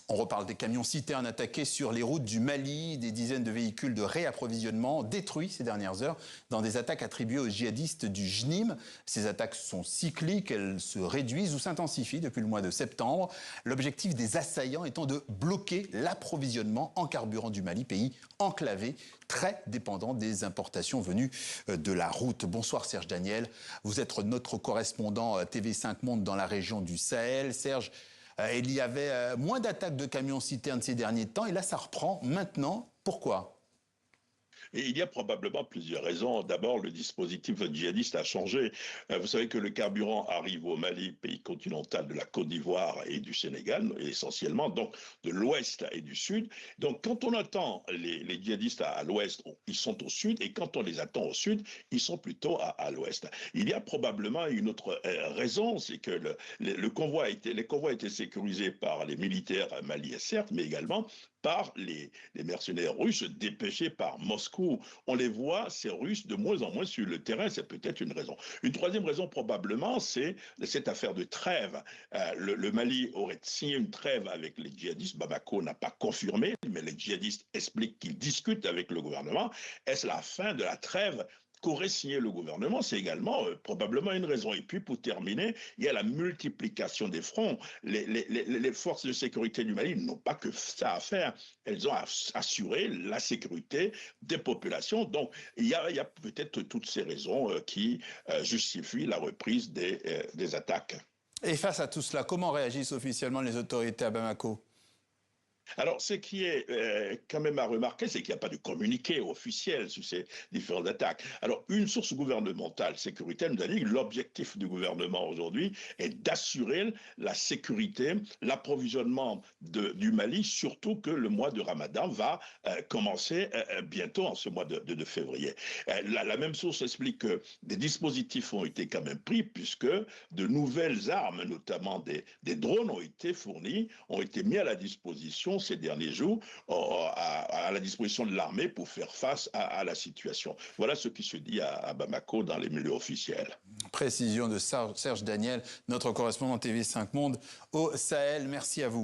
On reparle des camions citernes attaqués sur les routes du Mali, des dizaines de véhicules de réapprovisionnement détruits ces dernières heures dans des attaques attribuées aux djihadistes du JNIM. Ces attaques sont cycliques, elles se réduisent ou s'intensifient depuis le mois de septembre. L'objectif des assaillants étant de bloquer l'approvisionnement en carburant du Mali, pays enclavé, très dépendant des importations venues de la route. Bonsoir Serge Daniel, vous êtes notre correspondant TV5 Monde dans la région du Sahel. Serge, il y avait moins d'attaques de camions-citernes ces derniers temps et là, ça reprend maintenant. Pourquoi ? Et il y a probablement plusieurs raisons. D'abord, le dispositif djihadiste a changé. Vous savez que le carburant arrive au Mali, pays continental de la Côte d'Ivoire et du Sénégal, essentiellement, donc de l'ouest et du sud. Donc, quand on attend les djihadistes à l'ouest, ils sont au sud, et quand on les attend au sud, ils sont plutôt à l'ouest. Il y a probablement une autre raison, c'est que les convois étaient sécurisés par les militaires maliens, certes, mais également par les mercenaires russes dépêchés par Moscou. On les voit, ces Russes, de moins en moins sur le terrain, c'est peut-être une raison. Une troisième raison, probablement, c'est cette affaire de trêve. Le Mali aurait signé une trêve avec les djihadistes. Bamako n'a pas confirmé, mais les djihadistes expliquent qu'ils discutent avec le gouvernement. Est-ce la fin de la trêve qu'aurait signé le gouvernement? C'est également probablement une raison. Et puis, pour terminer, il y a la multiplication des fronts. Les forces de sécurité du Mali n'ont pas que ça à faire. Elles ont assuré la sécurité des populations. Donc, il y a peut-être toutes ces raisons qui justifient la reprise des attaques. Et face à tout cela, comment réagissent officiellement les autorités à Bamako ? Alors, ce qui est quand même à remarquer, c'est qu'il n'y a pas de communiqué officiel sur ces différentes attaques. Alors, une source gouvernementale sécuritaire nous a dit que l'objectif du gouvernement aujourd'hui est d'assurer la sécurité, l'approvisionnement du Mali, surtout que le mois de Ramadan va commencer bientôt en ce mois de février. La même source explique que des dispositifs ont été quand même pris puisque de nouvelles armes, notamment des drones, ont été fournis, ont été mis à la disposition ces derniers jours à la disposition de l'armée pour faire face à la situation. Voilà ce qui se dit à Bamako dans les milieux officiels. Précision de Serge Daniel, notre correspondant TV5 Monde au Sahel. Merci à vous.